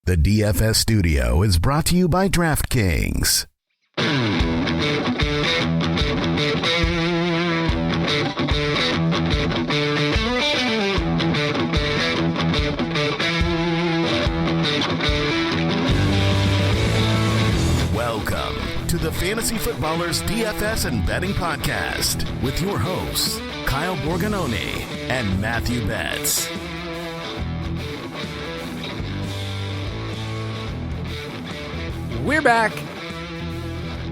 The DFS studio is brought to you by DraftKings. Welcome to the Fantasy Footballers DFS and Betting Podcast with your hosts, Kyle Borganoni and Matthew Betz. We're back.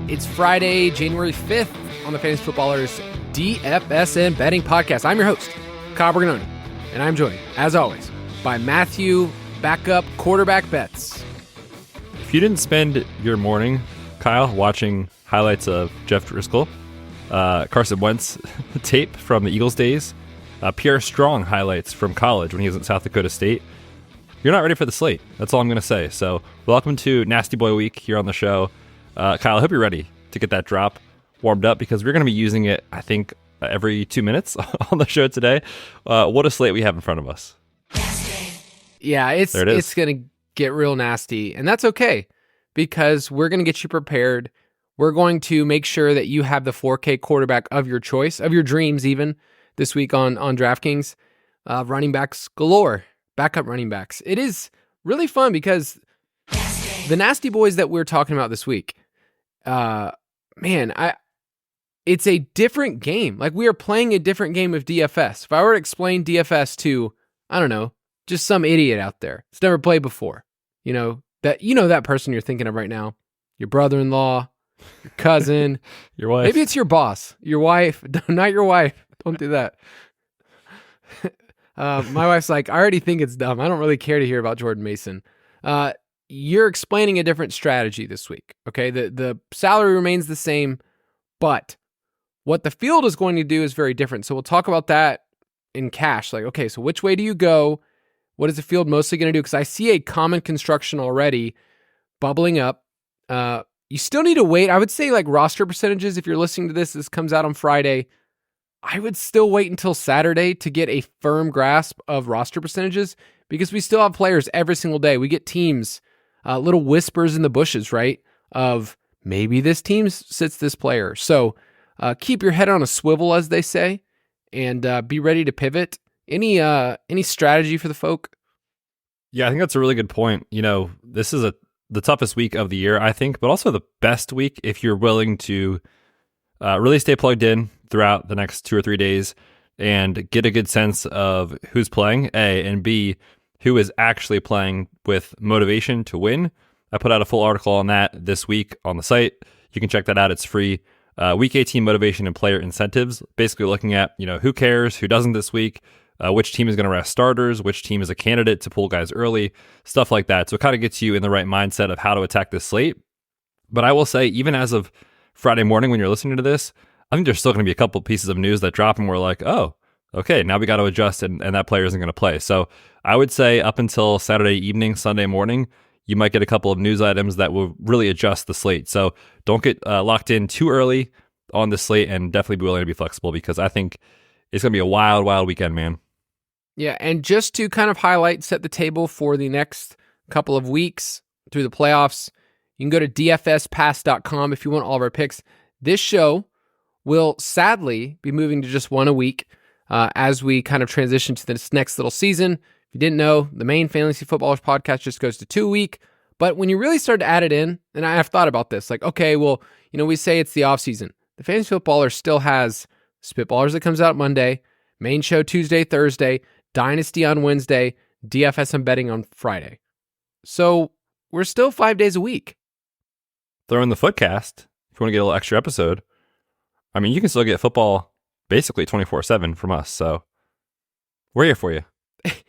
It's Friday, January 5th on the Fantasy Footballers DFS and Betting Podcast. I'm your host, Kyle Borganoni, and I'm joined, as always, by Matthew Backup Quarterback Betz. If you didn't spend your morning, Kyle, watching highlights of Jeff Driskel, Carson Wentz tape from the Eagles days, Pierre Strong highlights from college when he was at South Dakota State, you're not ready for the slate. That's all I'm going to say. So welcome to Nasty Boy Week here on the show. Kyle, I hope you're ready to get that drop warmed up because we're going to be using it, I think, every 2 minutes on the show today. What a slate we have in front of us. Yeah, it's going to get real nasty, and that's okay because we're going to get you prepared. We're going to make sure that you have the 4K quarterback of your choice, of your dreams even, this week on DraftKings. Running backs galore. Backup running backs. It is really fun because the nasty boys that we're talking about this week, it's a different game. Like, we are playing a different game of DFS. If I were to explain DFS to, I don't know, just some idiot out there that's never played before, that person you're thinking of right now, your brother-in-law, your cousin, your wife. Maybe it's your boss, your wife, not your wife. Don't do that. My wife's like, I already think it's dumb. I don't really care to hear about Jordan Mason. You're explaining a different strategy this week, okay? The salary remains the same, but what the field is going to do is very different. So we'll talk about that in cash. Like, okay, so which way do you go? What is the field mostly going to do? Because I see a common construction already bubbling up. You still need to wait. I would say like roster percentages, if you're listening to this comes out on Friday, I would still wait until Saturday to get a firm grasp of roster percentages because we still have players every single day. We get teams, little whispers in the bushes, right? Of maybe this team sits this player. So keep your head on a swivel, as they say, and be ready to pivot. Any strategy for the folk? Yeah, I think that's a really good point. This is the toughest week of the year, I think, but also the best week if you're willing to really stay plugged in throughout the next 2 or 3 days and get a good sense of who's playing, A, and B, who is actually playing with motivation to win. I put out a full article on that this week on the site. You can check that out. It's free. Week 18 motivation and player incentives, basically looking at, who cares, who doesn't this week, which team is going to rest starters, which team is a candidate to pull guys early, stuff like that. So it kind of gets you in the right mindset of how to attack this slate. But I will say, even as of Friday morning when you're listening to this, I think there's still going to be a couple pieces of news that drop and we're like, oh, okay, now we got to adjust and that player isn't going to play. So I would say up until Saturday evening, Sunday morning, you might get a couple of news items that will really adjust the slate. So don't get locked in too early on the slate and definitely be willing to be flexible because I think it's going to be a wild, wild weekend, man. Yeah, and just to kind of set the table for the next couple of weeks through the playoffs, you can go to dfspass.com if you want all of our picks. This show will sadly be moving to just one a week as we kind of transition to this next little season. If you didn't know, the main Fantasy Footballers podcast just goes to 2 a week. But when you really start to add it in, and I have thought about this, like, okay, well, we say it's the off season. The Fantasy Footballer still has Spitballers that comes out Monday, main show Tuesday, Thursday, Dynasty on Wednesday, DFS and Betting on Friday. So we're still 5 days a week. Throw in the Footcast if you want to get a little extra episode. I mean, you can still get football basically 24/7 from us. So we're here for you.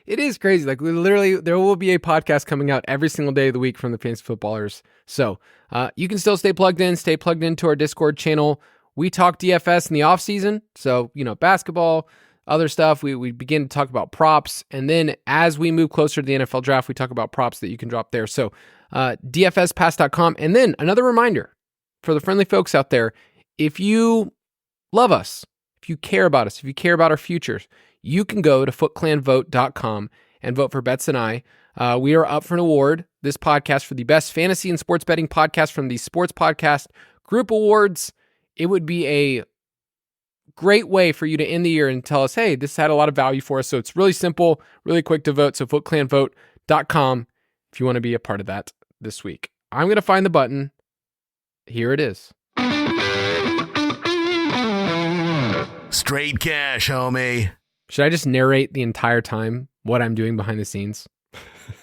It is crazy. Like, literally, there will be a podcast coming out every single day of the week from the Fantasy Footballers. So you can still stay plugged into our Discord channel. We talk DFS in the off season. So, basketball, other stuff. We begin to talk about props. And then as we move closer to the NFL draft, we talk about props that you can drop there. So dfspass.com. And then another reminder for the friendly folks out there, if you love us, if you care about us, if you care about our futures, you can go to footclanvote.com and vote for Betz and I. We are up for an award, this podcast, for the best fantasy and sports betting podcast from the Sports Podcast Group Awards. It would be a great way for you to end the year and tell us, hey, this had a lot of value for us. So it's really simple, really quick to vote. So FootClanVote.com if you want to be a part of that this week. I'm going to find the button. Here it is. Straight cash, homie. Should I just narrate the entire time what I'm doing behind the scenes?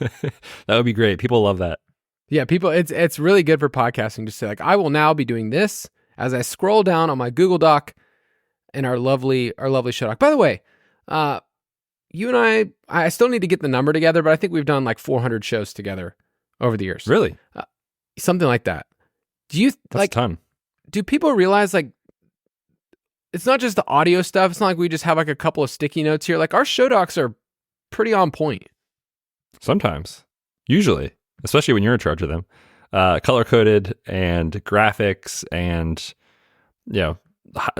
That would be great. People love that. Yeah, people, it's really good for podcasting to say, like, I will now be doing this as I scroll down on my Google Doc and our lovely show doc. By the way, you and I still need to get the number together, but I think we've done like 400 shows together over the years. Really? Something like that. That's a ton. Do people realize, like, it's not just the audio stuff. It's not like we just have like a couple of sticky notes here. Like, our show docs are pretty on point. Sometimes. Usually. Especially when you're in charge of them. Color-coded and graphics and,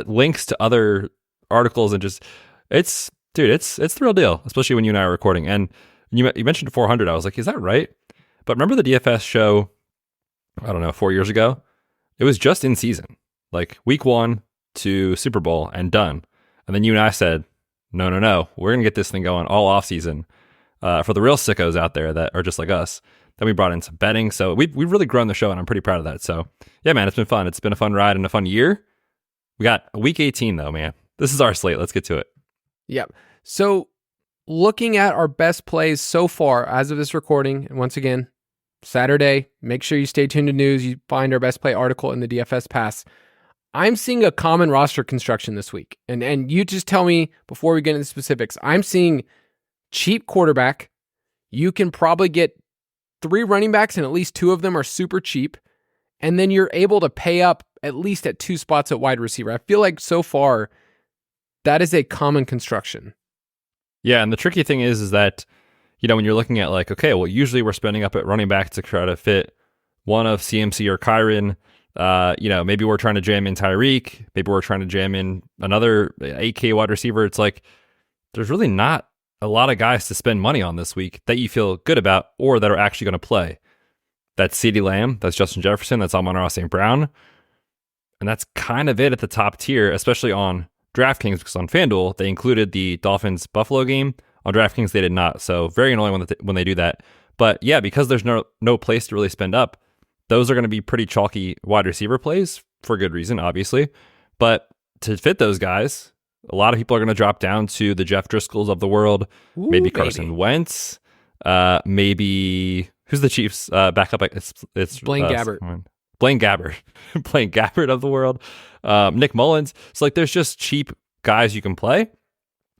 links to other articles and just, it's the real deal, especially when you and I are recording. And you mentioned 400. I was like, is that right? But remember the DFS show, I don't know, 4 years ago? It was just in season, like week 1 to Super Bowl and done. And then you and I said, no, we're going to get this thing going all off season for the real sickos out there that are just like us. Then we brought in some betting. So we've really grown the show, and I'm pretty proud of that. So yeah, man, it's been fun. It's been a fun ride and a fun year. We got week 18 though, man. This is our slate. Let's get to it. Yep. So looking at our best plays so far as of this recording, and once again, Saturday, make sure you stay tuned to news. You find our best play article in the DFS Pass. I'm seeing a common roster construction this week. And you just tell me before we get into specifics. I'm seeing cheap quarterback. You can probably get 3 running backs, and at least 2 of them are super cheap. And then you're able to pay up at least at 2 spots at wide receiver. I feel like so far that is a common construction. Yeah, and the tricky thing is that, when you're looking at like, okay, well, usually we're spending up at running back to try to fit one of CMC or Kyron. Maybe we're trying to jam in Tyreek. Maybe we're trying to jam in another 8K wide receiver. It's like there's really not a lot of guys to spend money on this week that you feel good about or that are actually going to play. That's CeeDee Lamb. That's Justin Jefferson. That's Amon-Ra St. Brown. And that's kind of it at the top tier, especially on DraftKings, because on FanDuel, they included the Dolphins-Buffalo game. On DraftKings, they did not. So very annoying when they do that. But yeah, because there's no place to really spend up, those are going to be pretty chalky wide receiver plays for good reason, obviously. But to fit those guys, a lot of people are going to drop down to the Jeff Driskels of the world. Ooh, maybe Carson Wentz. Maybe who's the Chiefs backup? It's Blaine Gabbert. Blaine Gabbert. Blaine Gabbert of the world. Nick Mullins. So like there's just cheap guys you can play.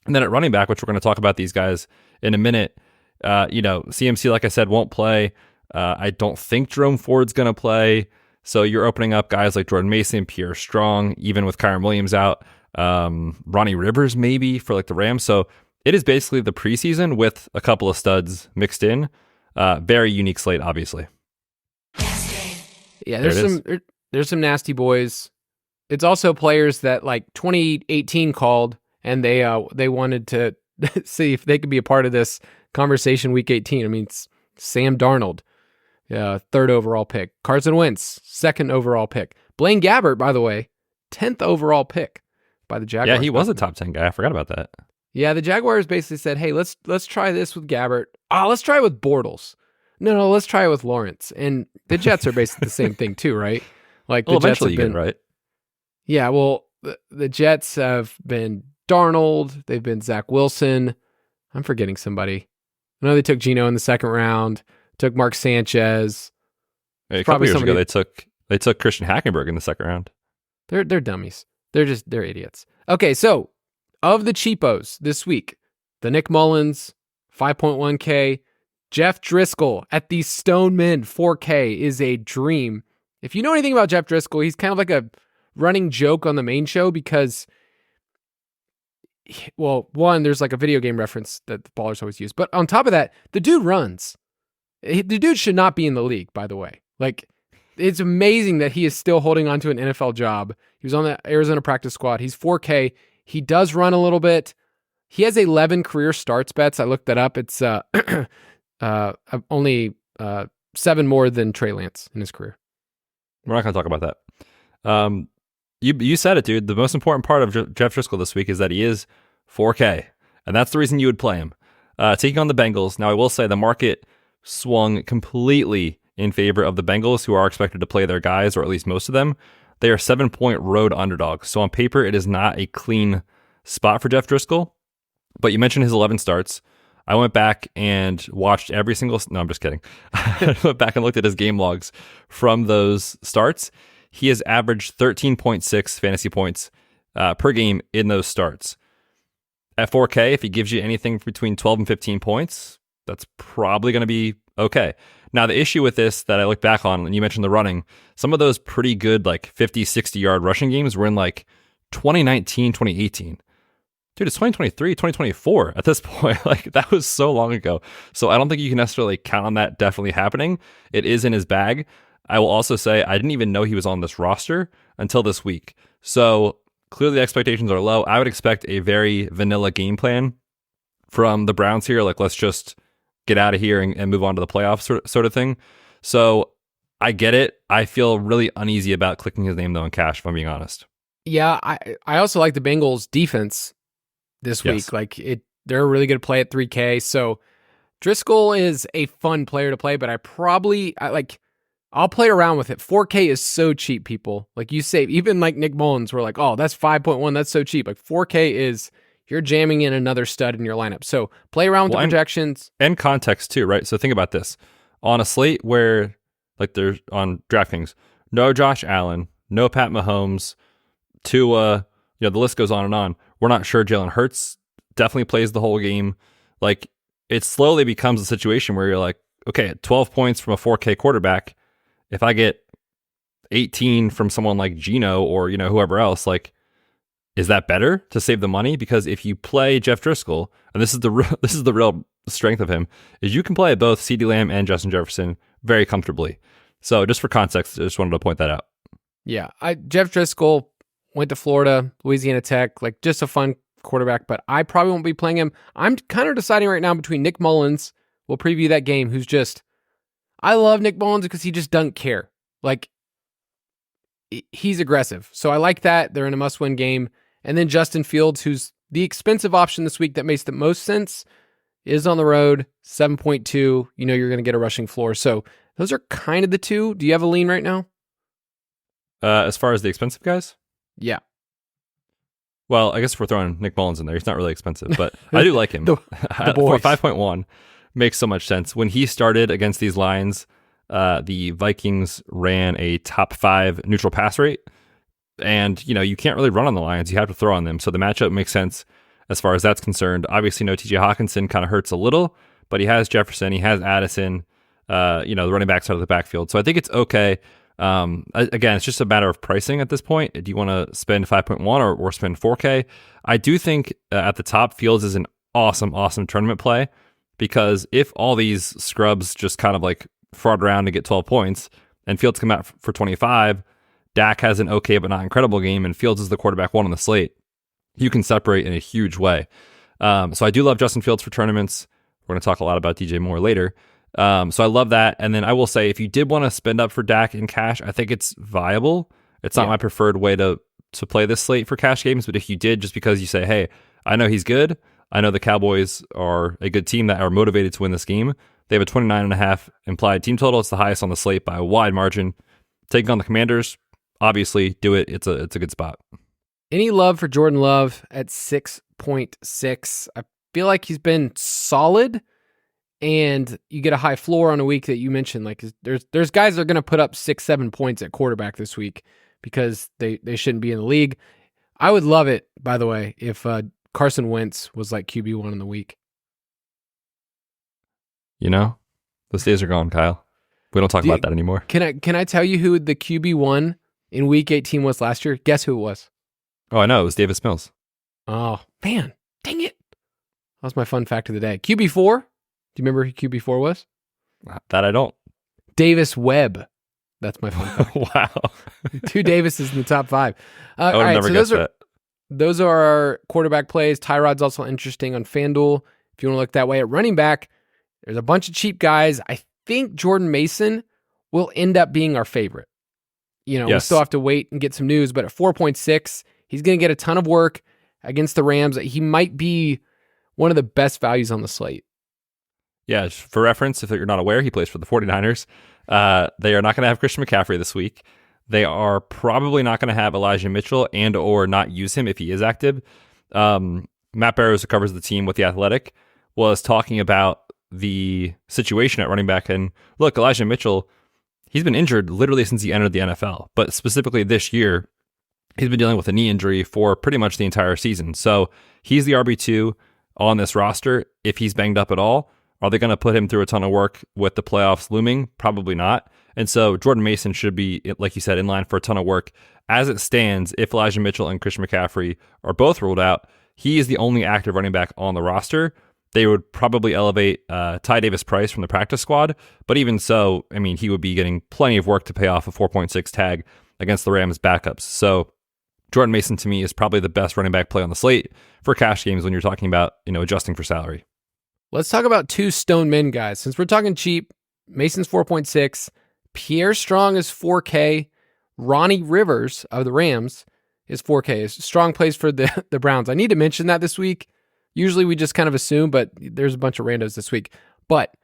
And then at running back, which we're going to talk about these guys in a minute, CMC, like I said, won't play. I don't think Jerome Ford's going to play. So you're opening up guys like Jordan Mason, Pierre Strong, even with Kyron Williams out. Ronnie Rivers maybe for like the Rams. So it is basically the preseason with a couple of studs mixed in. Very unique slate, obviously. Yeah, there's some nasty boys. It's also players that like 2018 called and they wanted to see if they could be a part of this conversation week 18. I mean, it's Sam Darnold, 3rd overall pick. Carson Wentz, 2nd overall pick. Blaine Gabbert, by the way, 10th overall pick by the Jaguars. Yeah, he was a top 10 guy. I forgot about that. Yeah, the Jaguars basically said, hey, let's try this with Gabbert. Let's try it with Bortles. No, let's try it with Lawrence. And the Jets are basically the same thing too, right? Like the Jets have you been, get it right. Yeah, well, the Jets have been Darnold. They've been Zach Wilson. I'm forgetting somebody. I know they took Geno in the 2nd round. Took Mark Sanchez. Hey, a couple years ago, they took Christian Hackenberg in the 2nd round. They're dummies. They're idiots. Okay, so of the cheapos this week, the Nick Mullins, 5.1K, Jeff Driskel at the Stoneman 4K is a dream. If you know anything about Jeff Driskel, he's kind of like a running joke on the main show because, well, one, there's like a video game reference that the ballers always use. But on top of that, the dude runs. The dude should not be in the league, by the way. Like, it's amazing that he is still holding on to an NFL job. He was on the Arizona practice squad. He's 4K. He does run a little bit. He has 11 career starts bets. I looked that up. It's only 7 more than Trey Lance in his career. We're not going to talk about that. You said it, dude. The most important part of Jeff Driskel this week is that he is 4K, and that's the reason you would play him. Taking on the Bengals. Now, I will say the market swung completely in favor of the Bengals, who are expected to play their guys, or at least most of them. They are 7-point road underdogs. So on paper, it is not a clean spot for Jeff Driskel. But you mentioned his 11 starts. I went back and watched every single... No, I'm just kidding. I went back and looked at his game logs from those starts. He has averaged 13.6 fantasy points per game in those starts. At 4K, if he gives you anything between 12 and 15 points, that's probably going to be okay. Now, the issue with this that I look back on, and you mentioned the running, some of those pretty good, like 50, 60-yard rushing games were in like 2019, 2018. Dude, it's 2023, 2024 at this point. Like, that was so long ago. So I don't think you can necessarily count on that definitely happening. It is in his bag. I will also say I didn't even know he was on this roster until this week. So clearly the expectations are low. I would expect a very vanilla game plan from the Browns here. Like, let's just get out of here and move on to the playoffs sort of thing. So I get it. I feel really uneasy about clicking his name, though, in cash, if I'm being honest. Yeah, I also like the Bengals defense this week. Like, they're a really good play at 3K. So Driskel is a fun player to play, but I'll play around with it. 4K is so cheap, people. Like, you save, even like Nick Mullins, we're like, oh, that's 5.1. That's so cheap. Like, 4K is, you're jamming in another stud in your lineup. So play around with the projections. And context too, right? So think about this. On a slate where, like, there's on DraftKings, no Josh Allen, no Pat Mahomes, Tua, the list goes on and on. We're not sure Jalen Hurts definitely plays the whole game. Like, it slowly becomes a situation where you're like, okay, 12 points from a 4K quarterback, if I get 18 from someone like Geno or, whoever else, like, is that better to save the money? Because if you play Jeff Driskel, and this is the real strength of him, is you can play both CeeDee Lamb and Justin Jefferson very comfortably. So just for context, I just wanted to point that out. Yeah, Jeff Driskel went to Florida, Louisiana Tech, like, just a fun quarterback, but I probably won't be playing him. I'm kind of deciding right now between Nick Mullins, we'll preview that game, who's just, I love Nick Mullins because he just doesn't care. Like, he's aggressive. So I like that. They're in a must-win game. And then Justin Fields, who's the expensive option this week that makes the most sense, is on the road, 7.2. You're going to get a rushing floor. So those are kind of the two. Do you have a lean right now? As far as the expensive guys? Yeah. Well, I guess if we're throwing Nick Mullins in there, he's not really expensive, but I do like him. the boys. For 5.1, makes so much sense. When he started against these lines, the Vikings ran a top 5 neutral pass rate. And, you can't really run on the Lions. You have to throw on them. So the matchup makes sense as far as that's concerned. Obviously, no TJ Hawkinson kind of hurts a little, but he has Jefferson. He has Addison, the running backs out of the backfield. So I think it's okay. Again, it's just a matter of pricing at this point. Do you want to spend 5.1 or spend 4K? I do think at the top, Fields is an awesome tournament play, because if all these scrubs just kind of like fraud around to get 12 points and Fields come out for 25, Dak has an okay but not incredible game, and Fields is the quarterback 1 on the slate, you can separate in a huge way. So I do love Justin Fields for tournaments. We're going to talk a lot about DJ Moore later. So I love that. And then I will say, if you did want to spend up for Dak in cash, I think it's viable. It's not my preferred way to play this slate for cash games, but if you did, just because you say, hey, I know he's good, I know the Cowboys are a good team that are motivated to win this game. They have a 29.5 implied team total. It's the highest on the slate by a wide margin. Taking on the Commanders, obviously, do it. It's a good spot. Any love for Jordan Love at 6.6? I feel like he's been solid, and you get a high floor on a week that you mentioned. Like, there's guys that are going to put up 6-7 points at quarterback this week because they shouldn't be in the league. I would love it, by the way, if Carson Wentz was like QB1 in the week. Those days are gone, Kyle. We don't talk about that anymore. Can I tell you who the QB1 in week 18 was last year? Guess who it was? Oh, I know. It was Davis Mills. Oh, man. Dang it. That was my fun fact of the day. QB4? Do you remember who QB4 was? That I don't. Davis Webb. That's my fun fact. Wow. 2 Davises in the top 5. I would have never guessed that. Those are our quarterback plays. Tyrod's also interesting on FanDuel if you want to look that way. At running back, There's a bunch of cheap guys. I think Jordan Mason will end up being our favorite. We still have to wait and get some news, but at 4.6, he's going to get a ton of work against the Rams. He might be one of the best values on the slate. Yeah, for reference, if you're not aware, he plays for the 49ers. They are not going to have Christian McCaffrey this week. They are probably not going to have Elijah Mitchell and or not use him if he is active. Matt Barrows, who covers the team with The Athletic, was talking about the situation at running back. And look, Elijah Mitchell, he's been injured literally since he entered the NFL. But specifically this year, he's been dealing with a knee injury for pretty much the entire season. So he's the RB2 on this roster. If he's banged up at all, are they going to put him through a ton of work with the playoffs looming? Probably not. And so Jordan Mason should be, like you said, in line for a ton of work. As it stands, if Elijah Mitchell and Christian McCaffrey are both ruled out, he is the only active running back on the roster. They would probably elevate Ty Davis-Price from the practice squad. But even so, I mean, he would be getting plenty of work to pay off a 4.6 tag against the Rams backups. So Jordan Mason, to me, is probably the best running back play on the slate for cash games when you're talking about, adjusting for salary. Let's talk about two stone men guys. Since we're talking cheap, Mason's 4.6, Pierre Strong is 4K, Ronnie Rivers of the Rams is 4K. Strong plays for the Browns. I need to mention that this week. Usually we just kind of assume, but there's a bunch of randos this week. But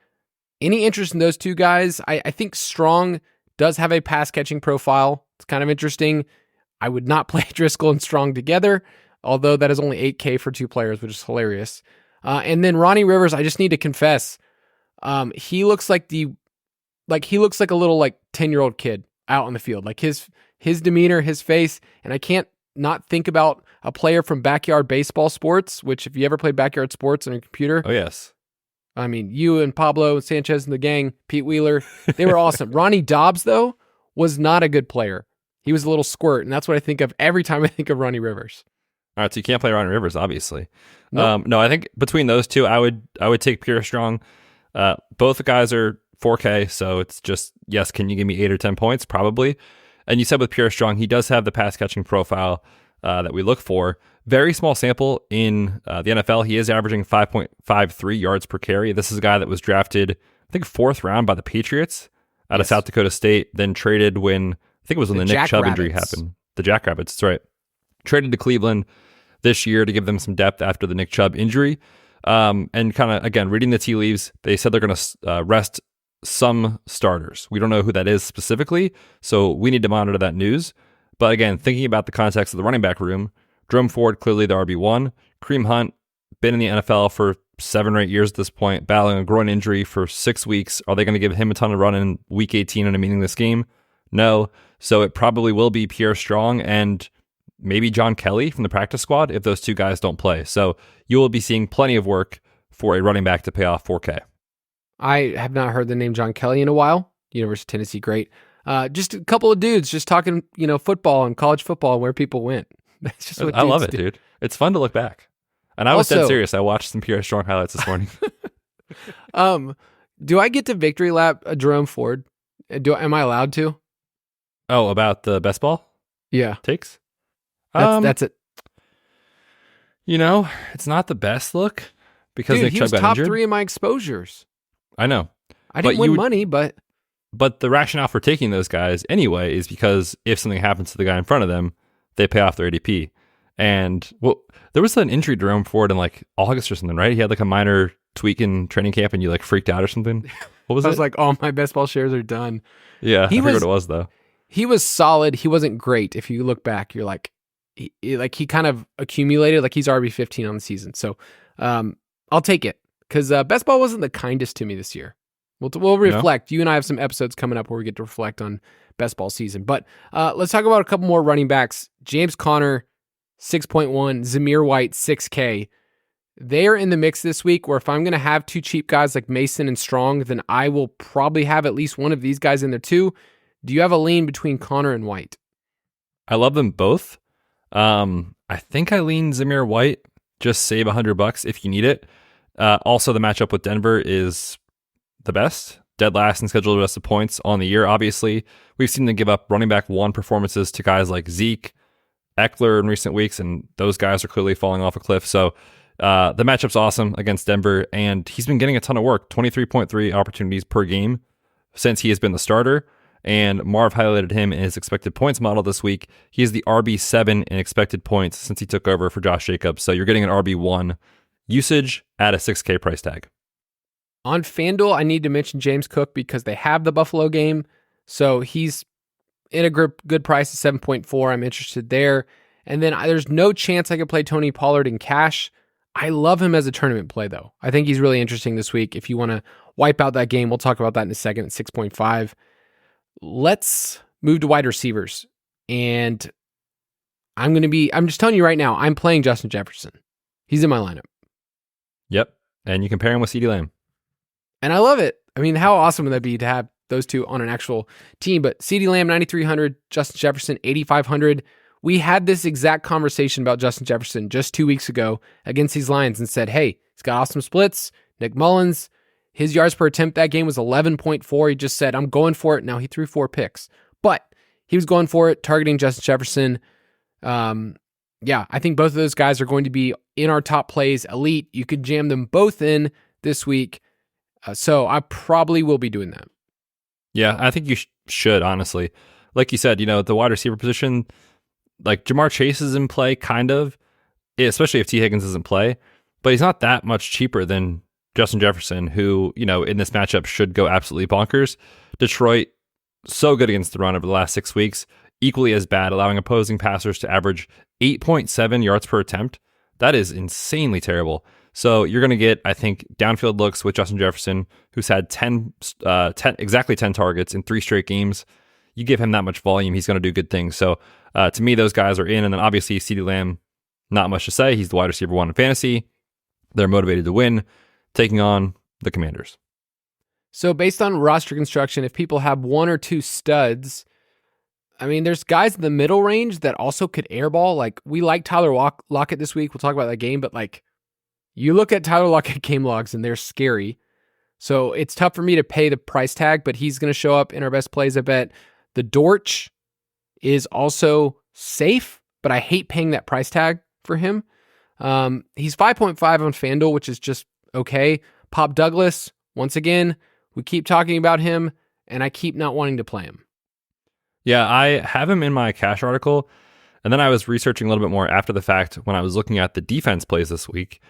any interest in those two guys? I think Strong does have a pass-catching profile. It's kind of interesting. I would not play Driskel and Strong together, although that is only 8K for two players, which is hilarious. And then Ronnie Rivers, I just need to confess, he looks like a little 10-year-old kid out on the field. Like his demeanor, his face, and I can't not think about a player from Backyard Baseball Sports, which if you ever played Backyard Sports on a computer. Oh, yes. I mean, you and Pablo and Sanchez and the gang, Pete Wheeler, they were awesome. Ronnie Dobbs, though, was not a good player. He was a little squirt, and that's what I think of every time I think of Ronnie Rivers. All right, so you can't play Ronnie Rivers, obviously. Nope. No, I think between those two, I would take Pierre Strong. Both guys are 4K, so it's just, yes, can you give me 8 or 10 points? Probably. And you said with Pierre Strong, he does have the pass-catching profile that we look for. Very small sample in the NFL. He is averaging 5.53 yards per carry. This is a guy that was drafted, I think, 4th round by the Patriots out of South Dakota State, then traded when, I think it was when the Nick Chubb injury happened. The Jackrabbits, that's right. Traded to Cleveland this year to give them some depth after the Nick Chubb injury. And kind of, again, reading the tea leaves, they said they're going to rest some starters. We don't know who that is specifically, so we need to monitor that news. But again, thinking about the context of the running back room, Jerome Ford, clearly the RB1. Kareem Hunt, been in the NFL for 7 or 8 years at this point, battling a groin injury for 6 weeks. Are they going to give him a ton of run in week 18 in a meaningless game? No. So it probably will be Pierre Strong and maybe John Kelly from the practice squad if those two guys don't play. So you will be seeing plenty of work for a running back to pay off 4K. I have not heard the name John Kelly in a while. University of Tennessee, great. Just a couple of dudes just talking, football and college football and where people went. That's just what I love it, do. dude. It's fun to look back. And I was dead serious. I watched some Pierre Strong highlights this morning. Do I get to victory lap a Jerome Ford? Am I allowed to? Oh, about the best ball? Yeah. Takes? That's it. It's not the best look because Dude, Nick Chubb got top injured. 3 in my exposures. I know. I didn't win money, but... But the rationale for taking those guys anyway is because if something happens to the guy in front of them, they pay off their ADP. And there was an injury to Jerome Ford in August or something, right? He had a minor tweak in training camp and you freaked out or something. What was it? I was like, oh, my best ball shares are done. Yeah, I forget what it was though. He was solid. He wasn't great. If you look back, you're he kind of accumulated. He's RB15 on the season. So I'll take it because best ball wasn't the kindest to me this year. We'll reflect. You and I have some episodes coming up where we get to reflect on best ball season. But let's talk about a couple more running backs. James Conner, 6.1. Zamir White, 6K. They are in the mix this week where if I'm going to have two cheap guys like Mason and Strong, then I will probably have at least one of these guys in there too. Do you have a lean between Conner and White? I love them both. I think I lean Zamir White. Just save $100 if you need it. Also, the matchup with Denver is the best. Dead last in scheduled rest of points on the year, obviously. We've seen them give up running back 1 performances to guys like Zeke, Eckler in recent weeks, and those guys are clearly falling off a cliff. So The matchup's awesome against Denver, and he's been getting a ton of work, 23.3 opportunities per game since he has been the starter. And Marv highlighted him in his expected points model this week. He is the RB7 in expected points since he took over for Josh Jacobs. So you're getting an RB1 usage at a $6K price tag. On FanDuel, I need to mention James Cook because they have the Buffalo game. So he's in a good price at 7.4. I'm interested there. And then there's no chance I could play Tony Pollard in cash. I love him as a tournament play, though. I think he's really interesting this week. If you want to wipe out that game, we'll talk about that in a second at 6.5. Let's move to wide receivers. And I'm just telling you right now, I'm playing Justin Jefferson. He's in my lineup. Yep. And you can pair him with CeeDee Lamb. And I love it. I mean, how awesome would that be to have those two on an actual team? But CeeDee Lamb, 9,300, Justin Jefferson, 8,500. We had this exact conversation about Justin Jefferson just 2 weeks ago against these Lions and said, hey, he's got awesome splits. Nick Mullins, his yards per attempt that game was 11.4. He just said, I'm going for it. Now he threw 4 picks, but he was going for it, targeting Justin Jefferson. I think both of those guys are going to be in our top plays, elite. You could jam them both in this week. So I probably will be doing that. Yeah, I think you should, honestly. Like you said, the wide receiver position, like Jamar Chase is in play, kind of, especially if T. Higgins doesn't play, but he's not that much cheaper than Justin Jefferson, who, in this matchup should go absolutely bonkers. Detroit, so good against the run over the last 6 weeks, equally as bad, allowing opposing passers to average 8.7 yards per attempt. That is insanely terrible. So you're going to get, I think, downfield looks with Justin Jefferson, who's had exactly 10 targets in 3 straight games. You give him that much volume, he's going to do good things. So to me, those guys are in. And then obviously CeeDee Lamb, not much to say. He's the wide receiver 1 in fantasy. They're motivated to win, taking on the Commanders. So based on roster construction, if people have 1 or 2 studs, I mean, there's guys in the middle range that also could airball. Like, we like Tyler Lockett this week. We'll talk about that game, but like, you look at Tyler Lockett game logs and they're scary. So it's tough for me to pay the price tag, but he's going to show up in our best plays, I bet. The Dortch is also safe, but I hate paying that price tag for him. He's 5.5 on FanDuel, which is just okay. Pop Douglas, once again, we keep talking about him, and I keep not wanting to play him. Yeah, I have him in my cash article, and then I was researching a little bit more after the fact when I was looking at the defense plays this week,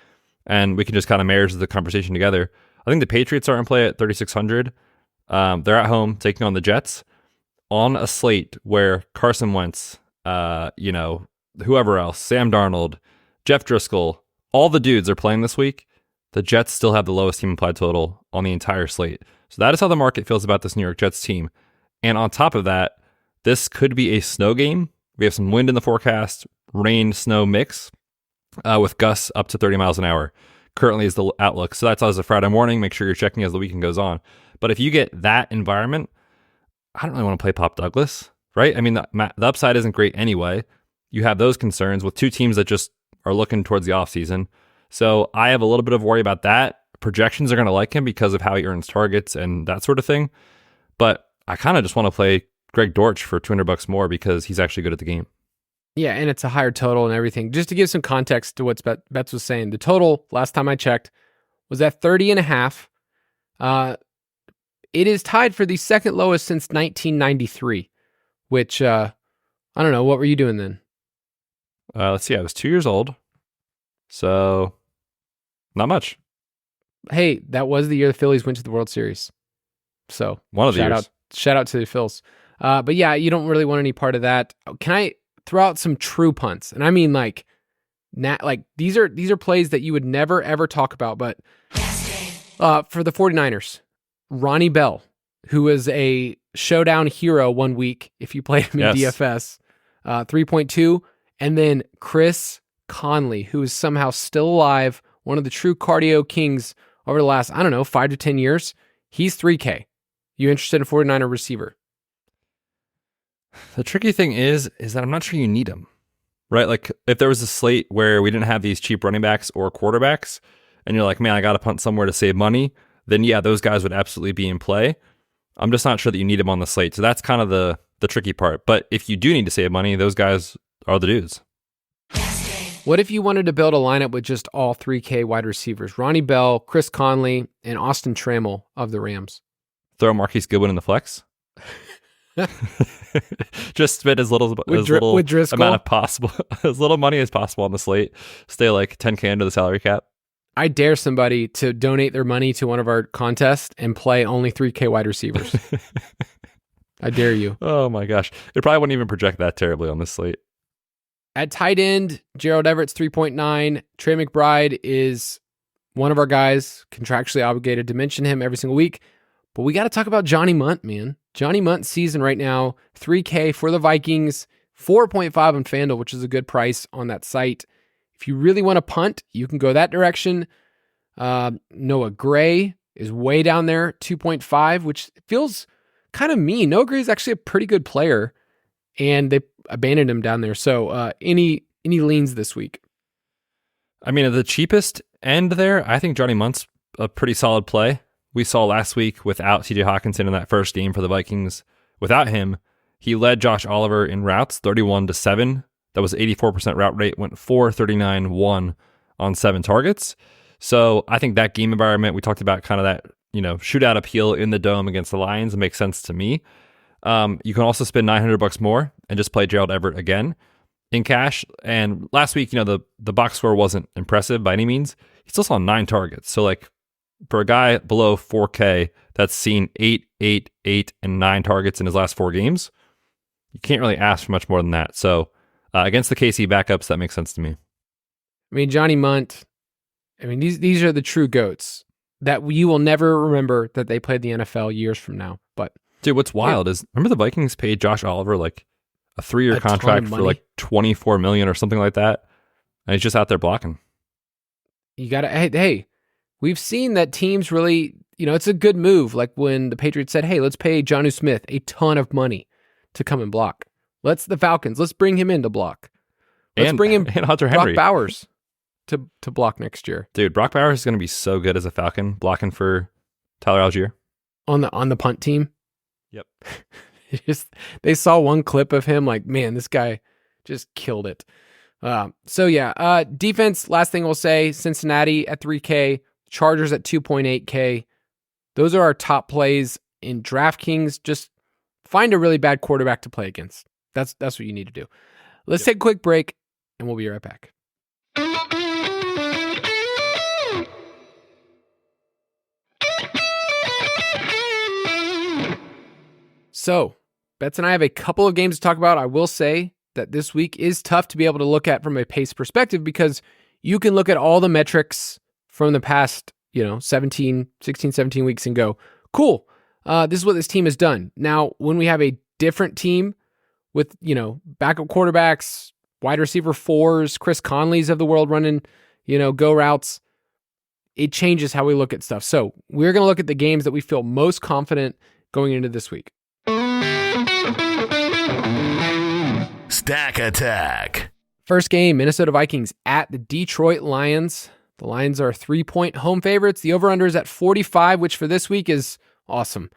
and we can just kind of marriage the conversation together. I think the Patriots are in play at 3,600. They're at home taking on the Jets on a slate where Carson Wentz, whoever else, Sam Darnold, Jeff Driskel, all the dudes are playing this week. The Jets still have the lowest team implied total on the entire slate. So that is how the market feels about this New York Jets team. And on top of that, this could be a snow game. We have some wind in the forecast, rain, snow mix, with gusts up to 30 miles an hour. Currently is the outlook. So that's as a Friday morning. Make sure you're checking as the weekend goes on. But if you get that environment, I don't really want to play Pop Douglas, right? I mean, the upside isn't great anyway. You have those concerns with 2 teams that just are looking towards the offseason. So I have a little bit of worry about that. Projections are going to like him because of how he earns targets and that sort of thing. But I kind of just want to play Greg Dortch for $200 more because he's actually good at the game. Yeah, and it's a higher total and everything. Just to give some context to what Betz was saying, the total, last time I checked, was at 30.5. It is tied for the second lowest since 1993, which, I don't know. What were you doing then? Let's see. I was 2 years old. So, not much. Hey, that was the year the Phillies went to the World Series. So, one of the years. Shout out to the Phils. But yeah, you don't really want any part of that. Can I throw out some true punts? And I mean, like these are plays that you would never ever talk about. But for the 49ers, Ronnie Bell, who was a showdown hero one week if you played him in DFS, 3.2, and then Chris Conley, who is somehow still alive, one of the true cardio kings over the last, 5 to 10 years. He's 3K. You interested in a 49er receiver? The tricky thing is that I'm not sure you need him, right? Like if there was a slate where we didn't have these cheap running backs or quarterbacks, and you're like, man, I got to punt somewhere to save money, then yeah, those guys would absolutely be in play. I'm just not sure that you need them on the slate. So that's kind of the tricky part. But if you do need to save money, those guys are the dudes. What if you wanted to build a lineup with just all 3K wide receivers? Ronnie Bell, Chris Conley, and Austin Trammell of the Rams. Throw Marquise Goodwin in the flex. Just spend as little amount of possible, as little money as possible on the slate. Stay like 10K under the salary cap. I dare somebody to donate their money to one of our contests and play only 3K wide receivers. I dare you. Oh my gosh. It probably wouldn't even project that terribly on this slate. At tight end, Gerald Everett's 3.9. Trey McBride is one of our guys, contractually obligated to mention him every single week. But we got to talk about Johnny Munt, man. Johnny Munt's season right now, 3K for the Vikings, 4.5 on FanDuel, which is a good price on that site. If you really want to punt, you can go that direction. Noah Gray is way down there, 2.5, which feels kind of mean. Noah Gray is actually a pretty good player, and they abandoned him down there. So any leans this week? I mean, at the cheapest end there, I think Johnny Munt's a pretty solid play. We saw last week without TJ Hawkinson in that first game for the Vikings. Without him, he led Josh Oliver in routes 31-7. That was 84% route rate, went 439-1 on 7 targets. So I think that game environment, we talked about kind of that, shootout appeal in the dome against the Lions, makes sense to me. You can also spend $900 more and just play Gerald Everett again in cash. And last week, the box score wasn't impressive by any means. He still saw 9 targets. So like for a guy below 4K that's seen 8, 8, 8, and 9 targets in his last 4 games, you can't really ask for much more than that. So against the KC backups, that makes sense to me. I mean, Johnny Munt, these are the true GOATs that you will never remember that they played the NFL years from now. But dude, what's wild is, remember the Vikings paid Josh Oliver like a 3-year contract for like $24 million or something like that, and he's just out there blocking. You gotta, hey, we've seen that teams really, it's a good move. Like when the Patriots said, hey, let's pay Jonnu Smith a ton of money to come and block. Let's bring him in to block. Let's bring him and Hunter Henry. Brock Bowers to block next year. Dude, Brock Bowers is going to be so good as a Falcon blocking for Tyler Algier on the punt team. Yep. They saw one clip of him, like, man, this guy just killed it. Defense, last thing we'll say, Cincinnati at 3K, Chargers at 2.8K. Those are our top plays in DraftKings. Just find a really bad quarterback to play against. That's what you need to do. Let's take a quick break, and we'll be right back. So, Betz and I have a couple of games to talk about. I will say that this week is tough to be able to look at from a pace perspective because you can look at all the metrics from the past, 16, 17 weeks and go, cool, this is what this team has done. Now, when we have a different team with, backup quarterbacks, wide receiver 4s, Chris Conley's of the world running, go routes, it changes how we look at stuff. So we're going to look at the games that we feel most confident going into this week. Stack Attack. First game, Minnesota Vikings at the Detroit Lions. The Lions are 3-point home favorites. The over-under is at 45, which for this week is awesome.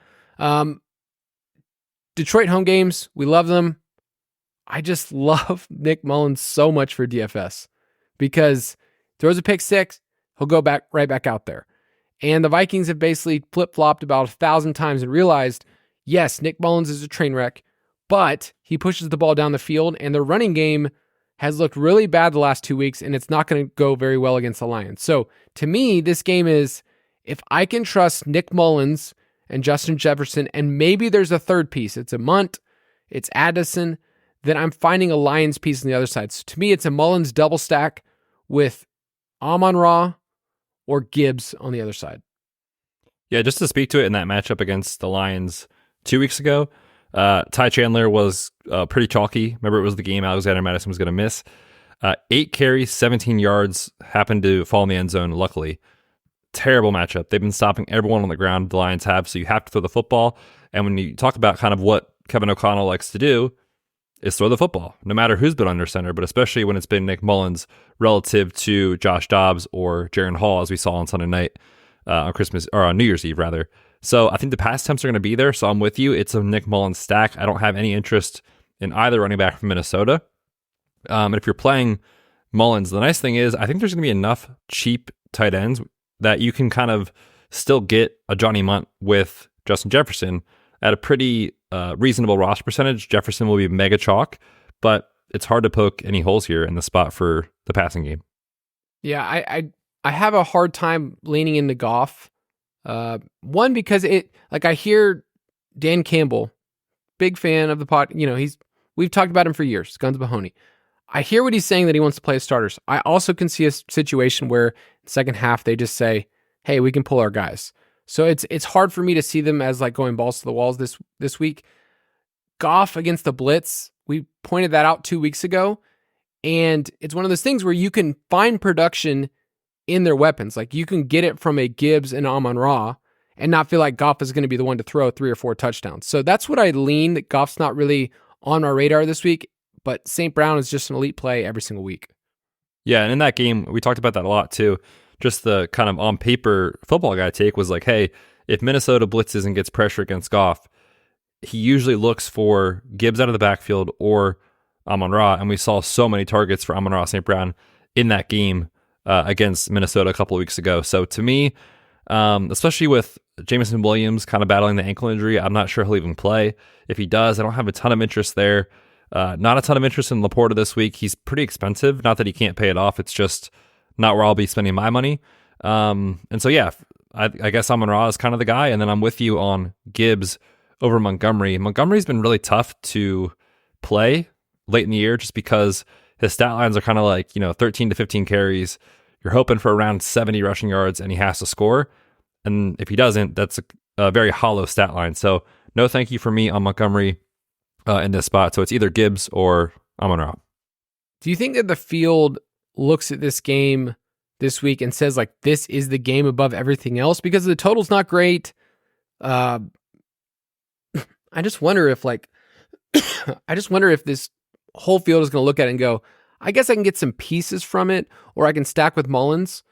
Detroit home games, we love them. I just love Nick Mullins so much for DFS because throws a pick 6, he'll go right back out there. And the Vikings have basically flip-flopped about 1,000 times and realized, yes, Nick Mullins is a train wreck, but he pushes the ball down the field, and their running game has looked really bad the last 2 weeks, and it's not going to go very well against the Lions. So to me, this game is, if I can trust Nick Mullins and Justin Jefferson, and maybe there's a third piece, it's a Munt, it's Addison, then I'm finding a Lions piece on the other side. So to me, it's a Mullins double stack with Amon-Ra or Gibbs on the other side. Yeah, just to speak to it in that matchup against the Lions 2 weeks ago, Ty Chandler was pretty chalky. Remember, it was the game Alexander Madison was going to miss. 8 carries, 17 yards, happened to fall in the end zone, luckily. Terrible matchup. They've been stopping everyone on the ground, the Lions have, so you have to throw the football. And when you talk about kind of what Kevin O'Connell likes to do, is throw the football, no matter who's been under center, but especially when it's been Nick Mullins relative to Josh Dobbs or Jaren Hall, as we saw on Sunday night, on New Year's Eve, rather. So I think the pass attempts are going to be there, so I'm with you. It's a Nick Mullins stack. I don't have any interest in either running back from Minnesota. And if you're playing Mullins. The nice thing is I think there's going to be enough cheap tight ends that you can kind of still get a Johnny Munt with Justin Jefferson at a pretty reasonable roster percentage. Jefferson will be mega chalk, but it's hard to poke any holes here in the spot for the passing game. Yeah, I have a hard time leaning into Goff. One, because I hear Dan Campbell, big fan of the pod. We've talked about him for years. Guns Mahoney. I hear what he's saying, that he wants to play as starters. I also can see a situation where in the second half they just say, "Hey, we can pull our guys." So it's hard for me to see them as like going balls to the walls this week. Goff against the blitz, we pointed that out 2 weeks ago, and it's one of those things where you can find production in their weapons. Like you can get it from a Gibbs and Amon-Ra and not feel like Goff is going to be the one to throw 3 or 4 touchdowns. So that's what I lean, that Goff's not really on my radar this week, but St. Brown is just an elite play every single week. Yeah, and in that game, we talked about that a lot too. Just the kind of on paper football guy take was like, hey, if Minnesota blitzes and gets pressure against Goff, he usually looks for Gibbs out of the backfield or Amon-Ra, and we saw so many targets for Amon-Ra St. Brown in that game against Minnesota a couple of weeks ago. So to me, especially with Jameson Williams kind of battling the ankle injury, I'm not sure he'll even play. If he does, I don't have a ton of interest there. Not a ton of interest in Laporta this week. He's pretty expensive. Not that he can't pay it off. It's just not where I'll be spending my money. And so, yeah, I guess Amon-Ra is kind of the guy. And then I'm with you on Gibbs over Montgomery. Montgomery's been really tough to play late in the year just because his stat lines are kind of like, 13 to 15 carries. You're hoping for around 70 rushing yards and he has to score. And if he doesn't, that's a very hollow stat line. So no thank you for me on Montgomery in this spot. So it's either Gibbs or Amon-Ra. Do you think that the field looks at this game this week and says, like, this is the game above everything else? Because the total's not great. I just wonder if this whole field is going to look at it and go, I guess I can get some pieces from it, or I can stack with Mullins.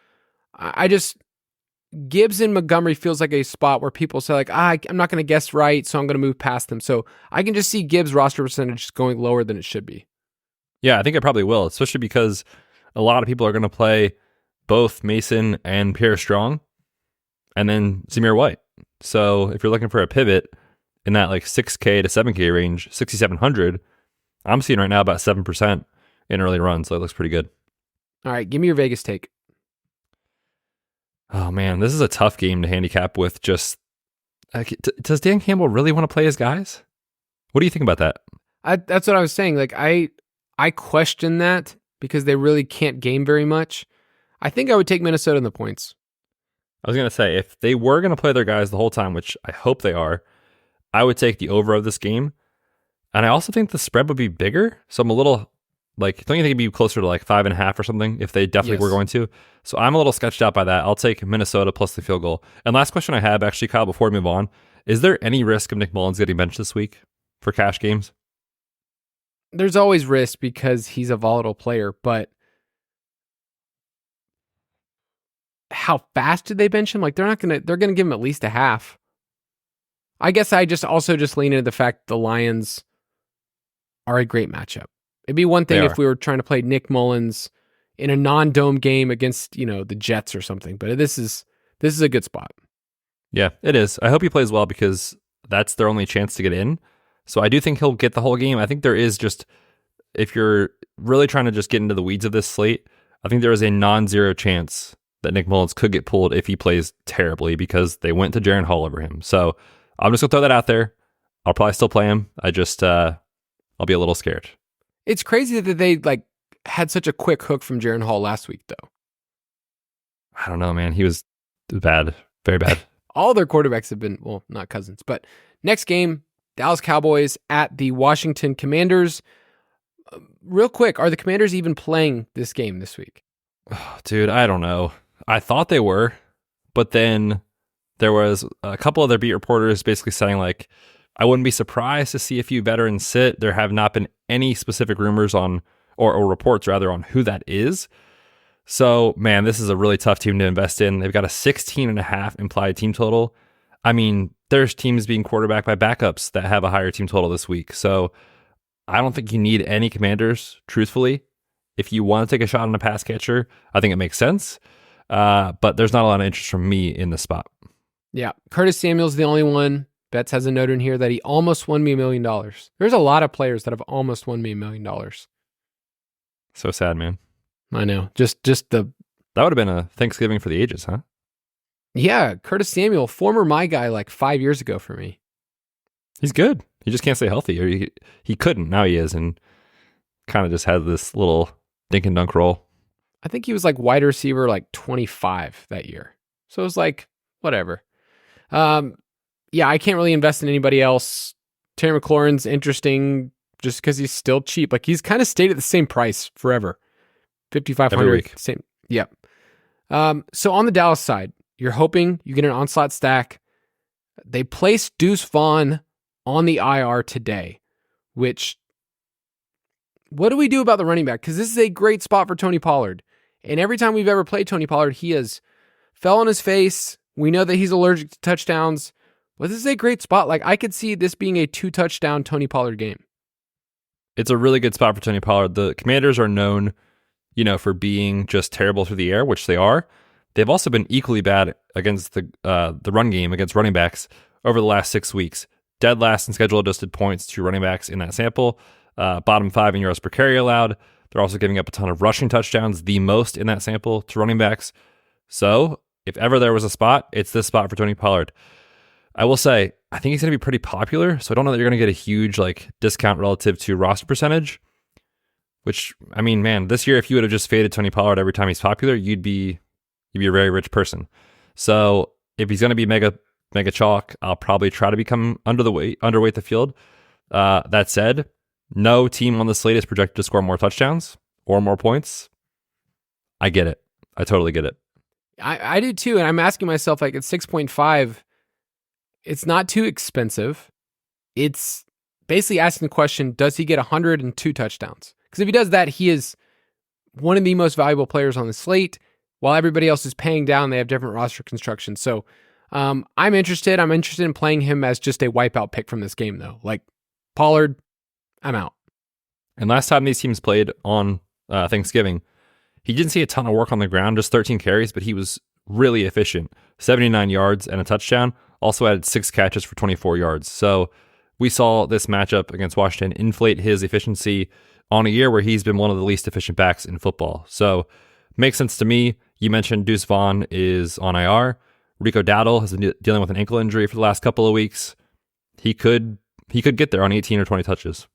Gibbs and Montgomery feels like a spot where people say, like, I'm not going to guess right, so I'm going to move past them. So I can just see Gibbs' roster percentage going lower than it should be. Yeah, I think it probably will, especially because a lot of people are going to play both Mason and Pierre Strong and then Zamir White. So if you're looking for a pivot in that like 6K to 7K range, 6,700, I'm seeing right now about 7% in early runs. So it looks pretty good. All right, give me your Vegas take. Oh, man, this is a tough game to handicap with just... does Dan Campbell really want to play his guys? What do you think about that? That's what I was saying. Like, I question that because they really can't game very much. I think I would take Minnesota in the points. I was going to say, if they were going to play their guys the whole time, which I hope they are, I would take the over of this game. And I also think the spread would be bigger. So I'm a little... Like, don't you think it'd be closer to like 5.5 or something if they definitely were going to? So I'm a little sketched out by that. I'll take Minnesota plus the field goal. And last question I have, actually, Kyle, before we move on, is there any risk of Nick Mullins getting benched this week for cash games? There's always risk because he's a volatile player, but how fast did they bench him? Like, they're going to give him at least a half. I guess I just lean into the fact the Lions are a great matchup. It'd be one thing if we were trying to play Nick Mullins in a non-dome game against, the Jets or something, but this is a good spot. Yeah, it is. I hope he plays well because that's their only chance to get in. So I do think he'll get the whole game. I think there is just, if you're really trying to just get into the weeds of this slate, I think there is a non-zero chance that Nick Mullins could get pulled if he plays terribly because they went to Jaren Hall over him. So I'm just going to throw that out there. I'll probably still play him. I'll be a little scared. It's crazy that they had such a quick hook from Jaren Hall last week, though. I don't know, man. He was bad, very bad. All their quarterbacks have been, well, not Cousins, but next game, Dallas Cowboys at the Washington Commanders. Real quick, are the Commanders even playing this game this week? Oh, dude, I don't know. I thought they were, but then there was a couple other beat reporters basically saying like, I wouldn't be surprised to see a few veterans sit. There have not been any specific rumors on, or reports rather, on who that is. So, man, this is a really tough team to invest in. They've got a 16.5 implied team total. I mean, there's teams being quarterbacked by backups that have a higher team total this week. So I don't think you need any Commanders, truthfully. if you want to take a shot on a pass catcher, I think it makes sense. But there's not a lot of interest from me in this spot. Yeah. Curtis Samuel's the only one. Betz has a note in here that he almost won me $1 million. There's a lot of players that have almost won me $1 million. So sad, man. I know. Just the... That would have been a Thanksgiving for the ages, huh? Yeah. Curtis Samuel, former my guy like 5 years ago for me. He's good. He just can't stay healthy. Or he couldn't. Now he is. And kind of just had this little dink and dunk roll. I think he was like wide receiver like 25 that year. So it was like, whatever. Yeah, I can't really invest in anybody else. Terry McLaurin's interesting just because he's still cheap. Like he's kind of stayed at the same price forever. 5,500. Every week. Same. Yep. So on the Dallas side, you're hoping you get an onslaught stack. They placed Deuce Vaughn on the IR today, which, what do we do about the running back? Because this is a great spot for Tony Pollard. And every time we've ever played Tony Pollard, he has fell on his face. We know that he's allergic to touchdowns. But this is a great spot. Like, I could see this being a 2-touchdown Tony Pollard game. It's a really good spot for Tony Pollard. The Commanders are known, for being just terrible through the air, which they are. They've also been equally bad against the run game, against running backs over the last 6 weeks. Dead last in schedule adjusted points to running backs in that sample. Bottom 5 in yards per carry allowed. They're also giving up a ton of rushing touchdowns, the most in that sample to running backs. So if ever there was a spot, it's this spot for Tony Pollard. I will say, I think he's going to be pretty popular, so I don't know that you're going to get a huge discount relative to roster percentage, which, I mean, man, this year, if you would have just faded Tony Pollard every time he's popular, you'd be a very rich person. So if he's going to be mega chalk, I'll probably try to become underweight the field. That said, no team on the slate is projected to score more touchdowns or more points. I get it. I totally get it. I do too, and I'm asking myself, at 6.5, it's not too expensive. It's basically asking the question, does he get 102 touchdowns? Because if he does that, he is one of the most valuable players on the slate. While everybody else is paying down, they have different roster construction. So I'm interested. I'm interested in playing him as just a wipeout pick from this game, though. Like Pollard, I'm out. And last time these teams played on Thanksgiving, he didn't see a ton of work on the ground, just 13 carries, but he was really efficient. 79 yards and a touchdown. Also had 6 catches for 24 yards. So we saw this matchup against Washington inflate his efficiency on a year where he's been one of the least efficient backs in football. So makes sense to me. You mentioned Deuce Vaughn is on IR. Rico Dowdle has been dealing with an ankle injury for the last couple of weeks. He could get there on 18 or 20 touches.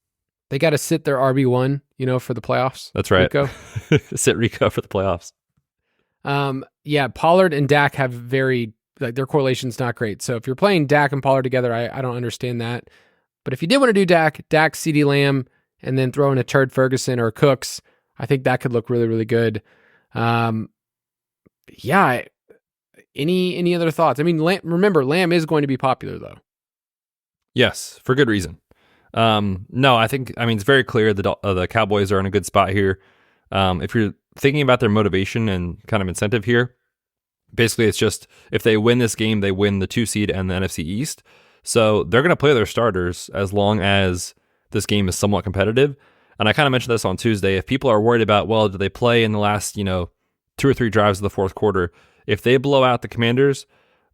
They got to sit their RB1, for the playoffs. That's right. Rico. Sit Rico for the playoffs. Yeah, Pollard and Dak have very, their correlation's not great. So if you're playing Dak and Pollard together, I don't understand that. But if you did want to do Dak, CeeDee Lamb, and then throw in a Turd Ferguson or Cooks, I think that could look really, really good. Yeah. Any other thoughts? I mean, remember, Lamb is going to be popular, though. Yes, for good reason. No, it's very clear the Cowboys are in a good spot here. If you're thinking about their motivation and kind of incentive here, basically it's just if they win this game, they win the 2 seed and the NFC East. So they're going to play their starters as long as this game is somewhat competitive. And I kind of mentioned this on Tuesday. If people are worried about, well, do they play in the last, 2 or 3 drives of the fourth quarter? If they blow out the Commanders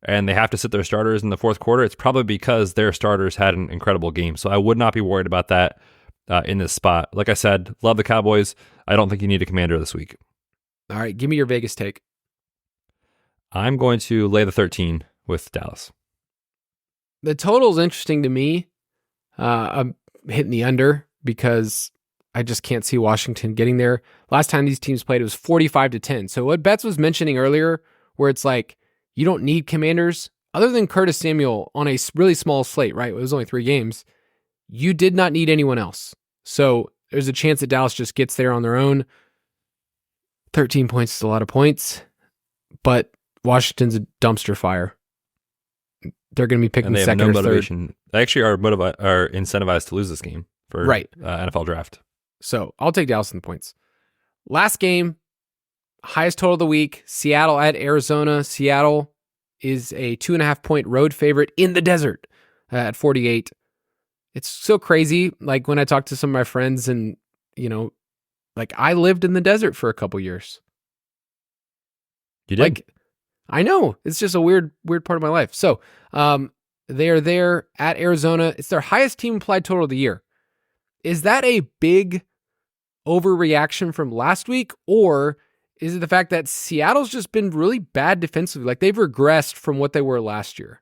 and they have to sit their starters in the fourth quarter, it's probably because their starters had an incredible game. So I would not be worried about that in this spot. Like I said, love the Cowboys. I don't think you need a Commander this week. All right, give me your Vegas take. I'm going to lay the 13 with Dallas. The total is interesting to me. I'm hitting the under because I just can't see Washington getting there. Last time these teams played, it was 45-10. So what Betz was mentioning earlier, where it's like, you don't need Commanders, other than Curtis Samuel on a really small slate, right? It was only 3 games. You did not need anyone else. So there's a chance that Dallas just gets there on their own. 13 points is a lot of points, but Washington's a dumpster fire. They're going to be picking second or motivation. third. They actually are incentivized to lose this game for NFL draft. So I'll take Dallas in the points. Last game, highest total of the week, Seattle at Arizona. Seattle is a 2.5-point road favorite in the desert at 48. It's so crazy. Like when I talk to some of my friends and, Like, I lived in the desert for a couple years. You did? Like, I know. It's just a weird part of my life. So, they are there at Arizona. It's their highest team implied total of the year. Is that a big overreaction from last week, or is it the fact that Seattle's just been really bad defensively? Like, they've regressed from what they were last year.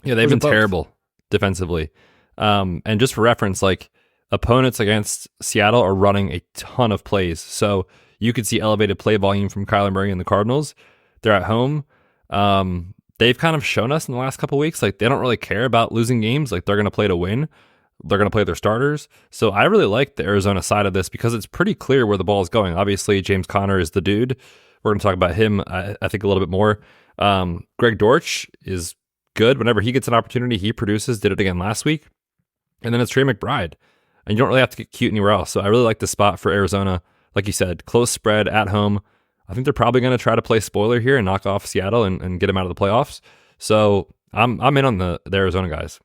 Yeah, they've been terrible defensively. And just for reference, like, opponents against Seattle are running a ton of plays. So you could see elevated play volume from Kyler Murray and the Cardinals. They're at home. They've kind of shown us in the last couple of weeks, like, they don't really care about losing games. Like, they're going to play to win. They're going to play their starters. So I really like the Arizona side of this because it's pretty clear where the ball is going. Obviously, James Conner is the dude. We're going to talk about him, I think, a little bit more. Greg Dortch is good. Whenever he gets an opportunity, he produces. Did it again last week. And then it's Trey McBride. And you don't really have to get cute anywhere else. So I really like the spot for Arizona. Like you said, close spread at home. I think they're probably going to try to play spoiler here and knock off Seattle and get them out of the playoffs. So I'm in on the Arizona guys.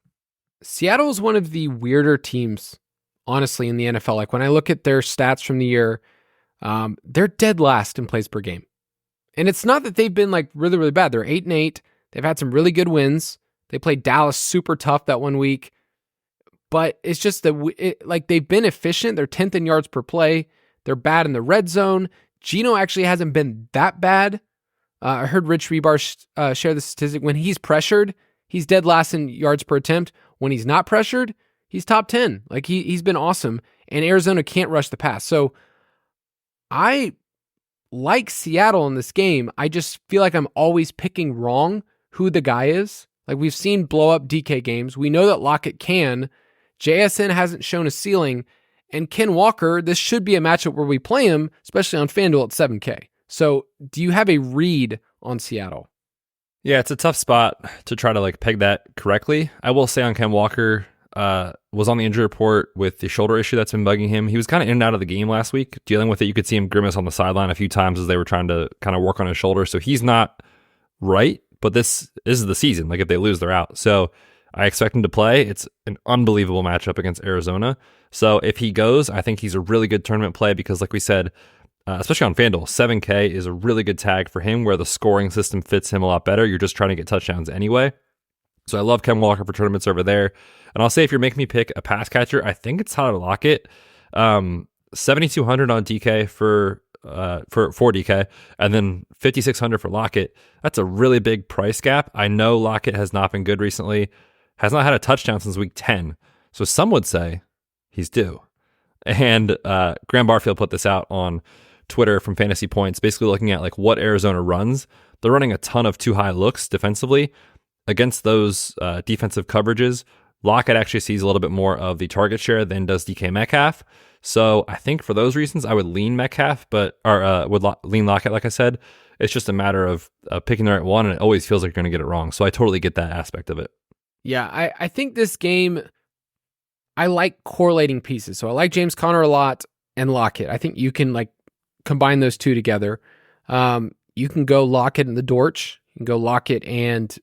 Seattle is one of the weirder teams, honestly, in the NFL. Like, when I look at their stats from the year, they're dead last in plays per game. And it's not that they've been like really, really bad. They're 8-8. They've had some really good wins. They played Dallas super tough that one week. But it's just that like, they've been efficient. They're 10th in yards per play. They're bad in the red zone. Geno actually hasn't been that bad. I heard Rich Rebar share the statistic. When he's pressured, he's dead last in yards per attempt. When he's not pressured, he's top 10. Like, he's been awesome. And Arizona can't rush the pass. So I like Seattle in this game. I just feel like I'm always picking wrong who the guy is. Like, we've seen blow up DK games. We know that Lockett can. JSN hasn't shown a ceiling. And Ken Walker, this should be a matchup where we play him, especially on FanDuel at 7K. So do you have a read on Seattle? Yeah, it's a tough spot to try to like peg that correctly. I will say on Ken Walker, was on the injury report with the shoulder issue that's been bugging him. He was kind of in and out of the game last week, dealing with it. You could see him grimace on the sideline a few times as they were trying to kind of work on his shoulder. So he's not right, but this is the season. Like, if they lose, they're out. So I expect him to play. It's an unbelievable matchup against Arizona. So if he goes, I think he's a really good tournament play because, like we said, especially on FanDuel, 7K is a really good tag for him where the scoring system fits him a lot better. You're just trying to get touchdowns anyway. So I love Ken Walker for tournaments over there. And I'll say, if you're making me pick a pass catcher, I think it's Tyler Lockett. 7,200 on DK for DK, and then 5,600 for Lockett. That's a really big price gap. I know Lockett has not been good recently, has not had a touchdown since week 10. So some would say he's due. And Graham Barfield put this out on Twitter from Fantasy Points, basically looking at like what Arizona runs. They're running a ton of too high looks defensively. Against those defensive coverages, Lockett actually sees a little bit more of the target share than does DK Metcalf. So I think for those reasons, I would lean Metcalf, lean Lockett, like I said. It's just a matter of picking the right one, and it always feels like you're going to get it wrong. So I totally get that aspect of it. Yeah, I think this game, I like correlating pieces. So I like James Conner a lot and Lockett. I think you can like combine those two together. You can go Lockett and the Dortch. You can go Lockett and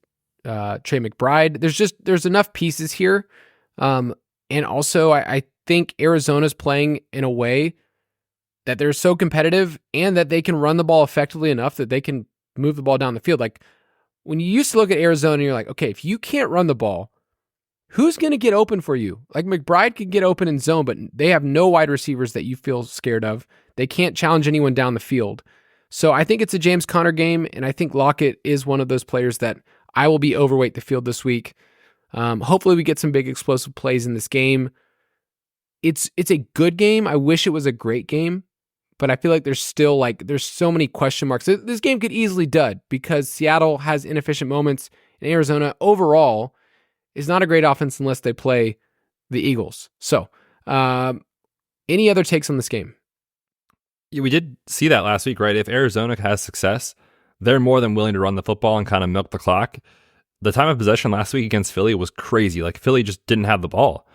Trey McBride. There's enough pieces here. And also I think Arizona's playing in a way that they're so competitive and that they can run the ball effectively enough that they can move the ball down the field. Like, when you used to look at Arizona, you're like, okay, if you can't run the ball, who's going to get open for you? Like, McBride could get open in zone, but they have no wide receivers that you feel scared of. They can't challenge anyone down the field. So I think it's a James Conner game, and I think Lockett is one of those players that I will be overweight the field this week. Hopefully we get some big explosive plays in this game. It's a good game. I wish it was a great game, but I feel like there's so many question marks. This game could easily dud because Seattle has inefficient moments, and Arizona overall is not a great offense unless they play the Eagles. So, any other takes on this game? Yeah, we did see that last week, right? If Arizona has success, they're more than willing to run the football and kind of milk the clock. The time of possession last week against Philly was crazy. Like, Philly just didn't have the ball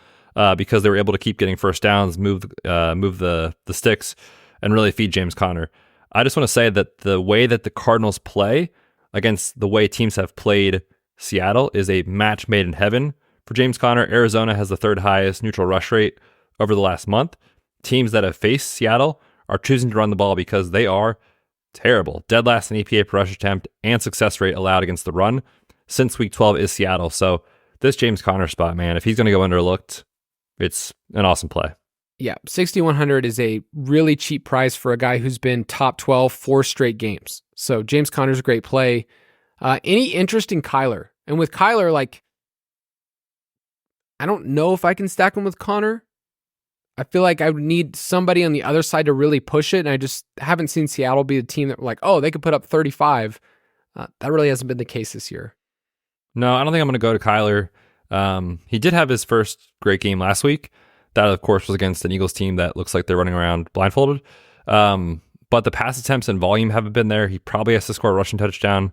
because they were able to keep getting first downs, move the sticks, and really feed James Conner. I just want to say that the way that the Cardinals play against the way teams have played Seattle is a match made in heaven for James Conner. Arizona has the third highest neutral rush rate over the last month. Teams that have faced Seattle are choosing to run the ball because they are terrible. Dead last in EPA per rush attempt and success rate allowed against the run since week 12 is Seattle. So this James Conner spot, man, if he's going to go underlooked, it's an awesome play. Yeah, 6,100 is a really cheap price for a guy who's been top 12 4 straight games. So James Conner's a great play. Any interest in Kyler? And with Kyler, like, I don't know if I can stack him with Conner. I feel like I would need somebody on the other side to really push it, and I just haven't seen Seattle be the team that were like, oh, they could put up 35. That really hasn't been the case this year. No, I don't think I'm going to go to Kyler. He did have his first great game last week. That, of course, was against an Eagles team that looks like they're running around blindfolded. But the pass attempts and volume haven't been there. He probably has to score a rushing touchdown.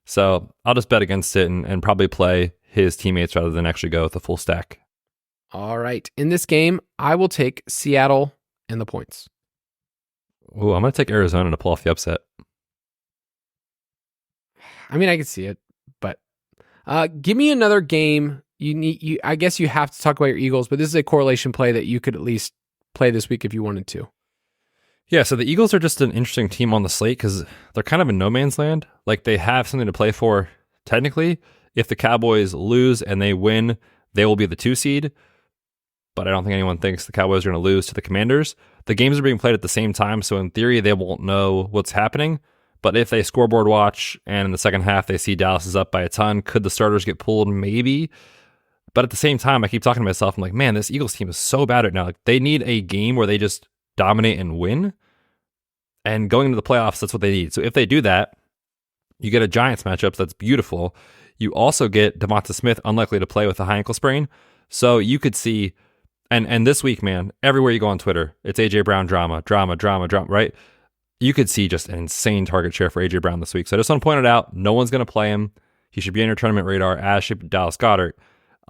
So I'll just bet against it and probably play his teammates rather than actually go with the full stack. All right. In this game, I will take Seattle and the points. Oh, I'm going to take Arizona to pull off the upset. I mean, I can see it, but give me another game. I guess you have to talk about your Eagles, but this is a correlation play that you could at least play this week if you wanted to. Yeah, so the Eagles are just an interesting team on the slate because they're kind of in no man's land. Like, they have something to play for, technically. If the Cowboys lose and they win, they will be the 2 seed. But I don't think anyone thinks the Cowboys are going to lose to the Commanders. The games are being played at the same time, so in theory, they won't know what's happening. But if they scoreboard watch and in the second half they see Dallas is up by a ton, could the starters get pulled? Maybe. But at the same time, I keep talking to myself, I'm like, man, this Eagles team is so bad right now. Like, they need a game where they just dominate and win. And going into the playoffs, that's what they need. So if they do that, you get a Giants matchup that's beautiful. You also get Devonta Smith unlikely to play with a high ankle sprain. So you could see, and this week, man, everywhere you go on Twitter, it's A.J. Brown drama, right? You could see just an insane target share for A.J. Brown this week. So I just want to point it out. No one's going to play him. He should be on your tournament radar, as should Dallas Goedert.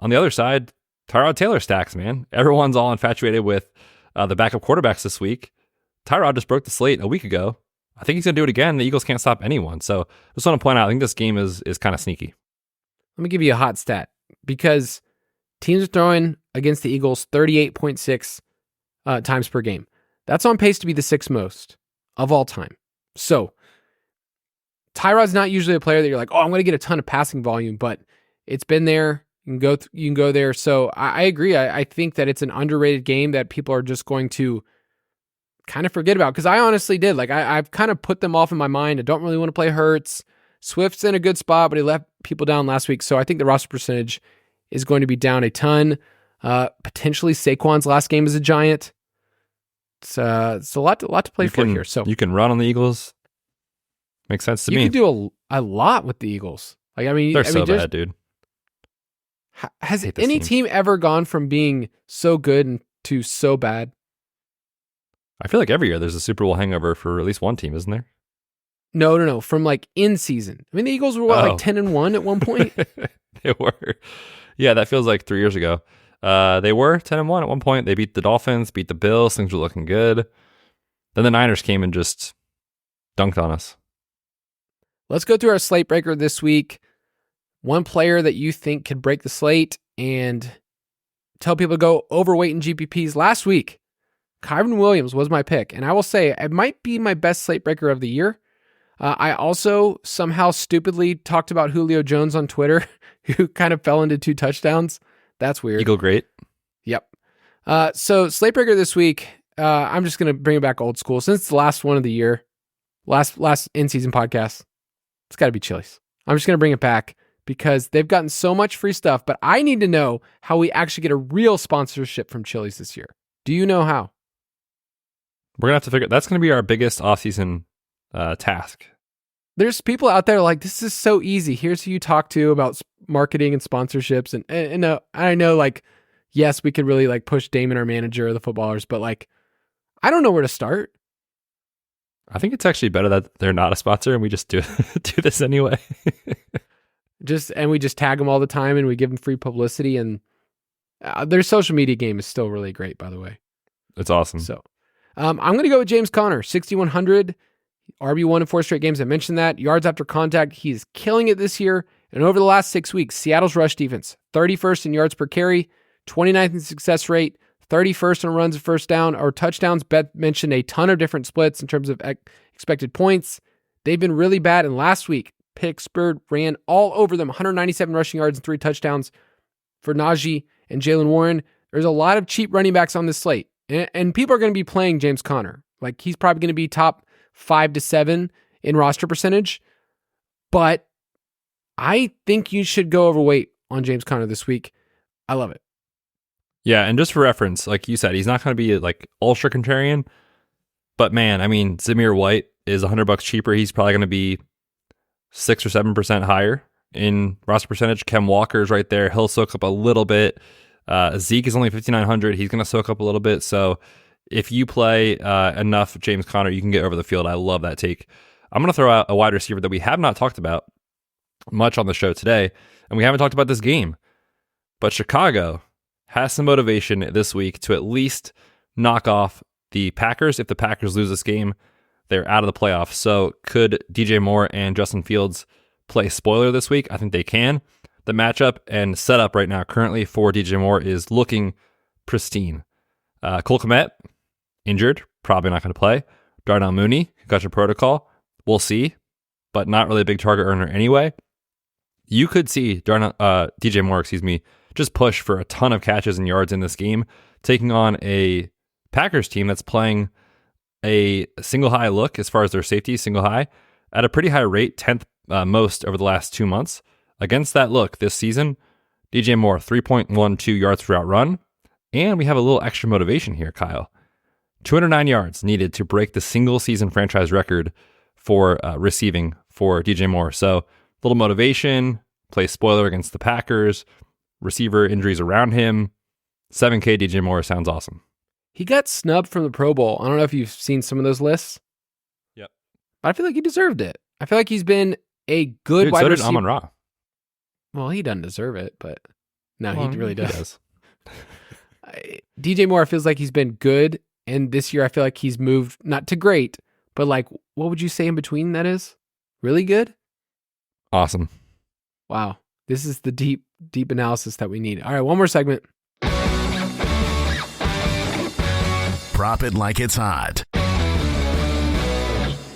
On the other side, Tyrod Taylor stacks, man. Everyone's all infatuated with the backup quarterbacks this week. Tyrod just broke the slate a week ago. I think he's going to do it again. The Eagles can't stop anyone. So just want to point out, I think this game is kind of sneaky. Let me give you a hot stat, because teams are throwing against the Eagles 38.6 times per game. That's on pace to be the 6th most of all time. So Tyrod's not usually a player that you're like, oh, I'm going to get a ton of passing volume, but it's been there. You can go there. So I agree. I think that it's an underrated game that people are just going to kind of forget about, because I honestly did. Like, I've kind of put them off in my mind. I don't really want to play Hurts. Swift's in a good spot, but he left people down last week. So I think the roster percentage is going to be down a ton. Potentially Saquon's last game as a Giant. It's a lot to play for here. So you can run on the Eagles. Makes sense to me. You can do a lot with the Eagles. Like, they're so bad, dude. Has any team ever gone from being so good to so bad? I feel like every year there's a Super Bowl hangover for at least one team, isn't there? No. From like in season. I mean, the Eagles were like 10-1 at one point? They were. Yeah, that feels like 3 years ago. They were 10-1 at one point. They beat the Dolphins, beat the Bills. Things were looking good. Then the Niners came and just dunked on us. Let's go through our slate breaker this week. One player that you think could break the slate, and tell people to go overweight in GPPs. Last week, Kyren Williams was my pick, and I will say it might be my best slate breaker of the year. I also somehow stupidly talked about Julio Jones on Twitter, who kind of fell into 2 touchdowns. That's weird. Eagle great. Yep. So slate breaker this week, I'm just going to bring it back old school. Since it's the last one of the year, last in-season podcast, it's got to be Chili's. I'm just going to bring it back because they've gotten so much free stuff, but I need to know how we actually get a real sponsorship from Chili's this year. Do you know how? We're going to have to figure that's going to be our biggest offseason task. There's people out there like, this is so easy. Here's who you talk to about marketing and sponsorships. And I know, like, yes, we could really like push Damon, our manager, or the footballers, but like, I don't know where to start. I think it's actually better that they're not a sponsor and we just do this anyway. We just tag them all the time and we give them free publicity, and their social media game is still really great, by the way. It's awesome. So I'm going to go with James Conner, 6,100, RB1 in 4 straight games. I mentioned that. Yards after contact, he's killing it this year. And over the last 6 weeks, Seattle's rush defense, 31st in yards per carry, 29th in success rate, 31st on runs of first down or touchdowns. Bet mentioned a ton of different splits in terms of expected points. They've been really bad. And last week, Pittsburgh ran all over them, 197 rushing yards and 3 touchdowns for Najee and Jalen Warren. There's a lot of cheap running backs on this slate. And people are going to be playing James Conner. Like, he's probably going to be top 5 to 7 in roster percentage. But I think you should go overweight on James Conner this week. I love it. Yeah, and just for reference, like you said, he's not going to be like ultra contrarian. But man, I mean, Zamir White is $100 cheaper. He's probably going to be 6 or 7% higher in roster percentage. Kem Walker's right there. He'll soak up a little bit. Zeke is only 5,900. He's going to soak up a little bit. So if you play enough James Conner, you can get over the field. I love that take. I'm going to throw out a wide receiver that we have not talked about much on the show today, and we haven't talked about this game. But Chicago has some motivation this week to at least knock off the Packers. If the Packers lose this game, they're out of the playoffs. So could DJ Moore and Justin Fields play spoiler this week? I think they can. The matchup and setup right now currently for DJ Moore is looking pristine. Cole Kmet, injured, probably not going to play. Darnell Mooney, got your protocol. We'll see, but not really a big target earner anyway. You could see DJ Moore, just push for a ton of catches and yards in this game, taking on a Packers team that's playing a single high look as far as their safety, single high, at a pretty high rate, 10th most over the last 2 months. Against that look this season, DJ Moore, 3.12 yards per route run. And we have a little extra motivation here, Kyle. 209 yards needed to break the single season franchise record for receiving for DJ Moore. So little motivation, play spoiler against the Packers, receiver injuries around him. 7K DJ Moore sounds awesome. He got snubbed from the Pro Bowl. I don't know if you've seen some of those lists. Yep. But I feel like he deserved it. I feel like he's been a good wide receiver. So did Amon-Ra. Well, he doesn't deserve it, but no, he really does. He does. DJ Moore feels like he's been good, and this year I feel like he's moved, not to great, but like, what would you say in between that is? Really good? Awesome. Wow. This is the deep analysis that we need. All right, one more segment. Prop it like it's hot.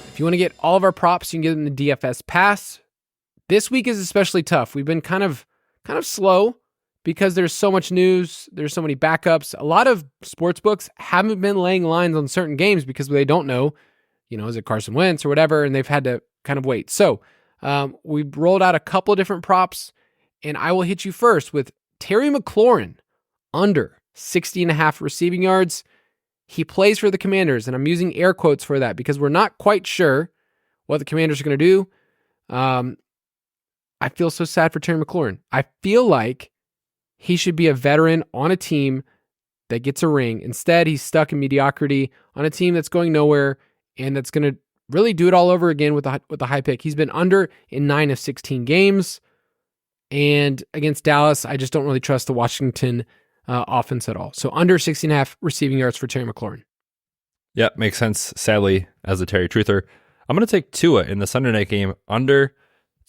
If you want to get all of our props, you can get them in the DFS Pass. This week is especially tough. We've been kind of slow because there's so much news. There's so many backups. A lot of sports books haven't been laying lines on certain games because they don't know, is it Carson Wentz or whatever, and they've had to kind of wait. So we've rolled out a couple of different props, and I will hit you first with Terry McLaurin under 60.5 receiving yards. He plays for the Commanders, and I'm using air quotes for that because we're not quite sure what the Commanders are going to do. I feel so sad for Terry McLaurin. I feel like he should be a veteran on a team that gets a ring. Instead, he's stuck in mediocrity on a team that's going nowhere and that's going to really do it all over again with the high pick. He's been under in 9 of 16 games. And against Dallas, I just don't really trust the Washington offense at all. So under 60.5 receiving yards for Terry McLaurin. Yep, makes sense, sadly, as a Terry truther. I'm going to take Tua in the Sunday night game under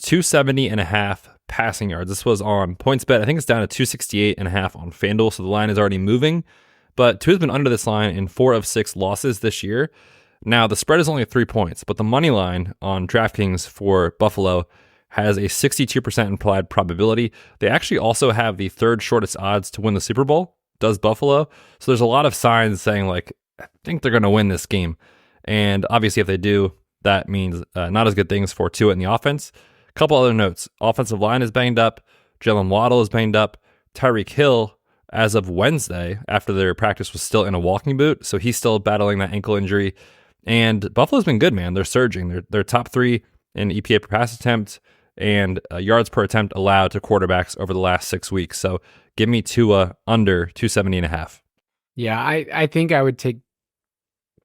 270.5 passing yards. This was on PointsBet. I think it's down to 268.5 on FanDuel, so the line is already moving. But Tua's been under this line in 4 of 6 losses this year. Now, the spread is only 3 points, but the money line on DraftKings for Buffalo has a 62% implied probability. They actually also have the 3rd shortest odds to win the Super Bowl, does Buffalo. So there's a lot of signs saying, like, I think they're going to win this game. And obviously, if they do, that means not as good things for Tua in the offense. Couple other notes. Offensive line is banged up. Jalen Waddle is banged up. Tyreek Hill, as of Wednesday, after their practice, was still in a walking boot. So he's still battling that ankle injury. And Buffalo's been good, man. They're surging. They're top 3 in EPA per pass attempt and yards per attempt allowed to quarterbacks over the last 6 weeks. So give me Tua under 270.5. Yeah, I think I would take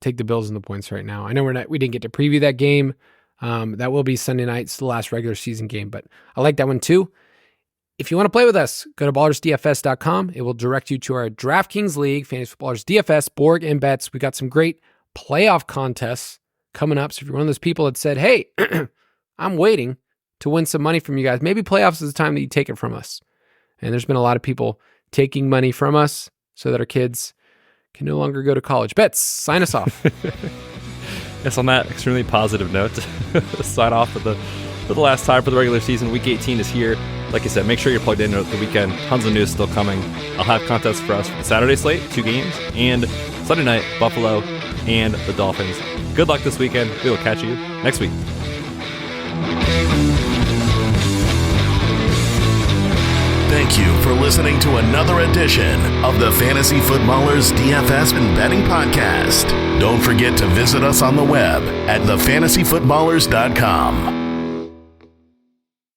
the Bills and the points right now. I know we didn't get to preview that game. That will be Sunday night. It's the last regular season game, but I like that one too. If you want to play with us, go to ballersdfs.com. It will direct you to our DraftKings League, Fantasy Footballers DFS, Borg Betz. We got some great playoff contests coming up. So if you're one of those people that said, hey, I'm waiting to win some money from you guys, maybe playoffs is the time that you take it from us. And there's been a lot of people taking money from us so that our kids can no longer go to college. Betz, sign us off. Yes, on that extremely positive note, sign off for the last time for the regular season. Week 18 is here. Like I said, make sure you're plugged in at the weekend. Tons of news still coming. I'll have contests for us for the Saturday slate, 2 games, and Sunday night, Buffalo and the Dolphins. Good luck this weekend. We will catch you next week. Thank you for listening to another edition of the Fantasy Footballers DFS and Betting Podcast. Don't forget to visit us on the web at thefantasyfootballers.com.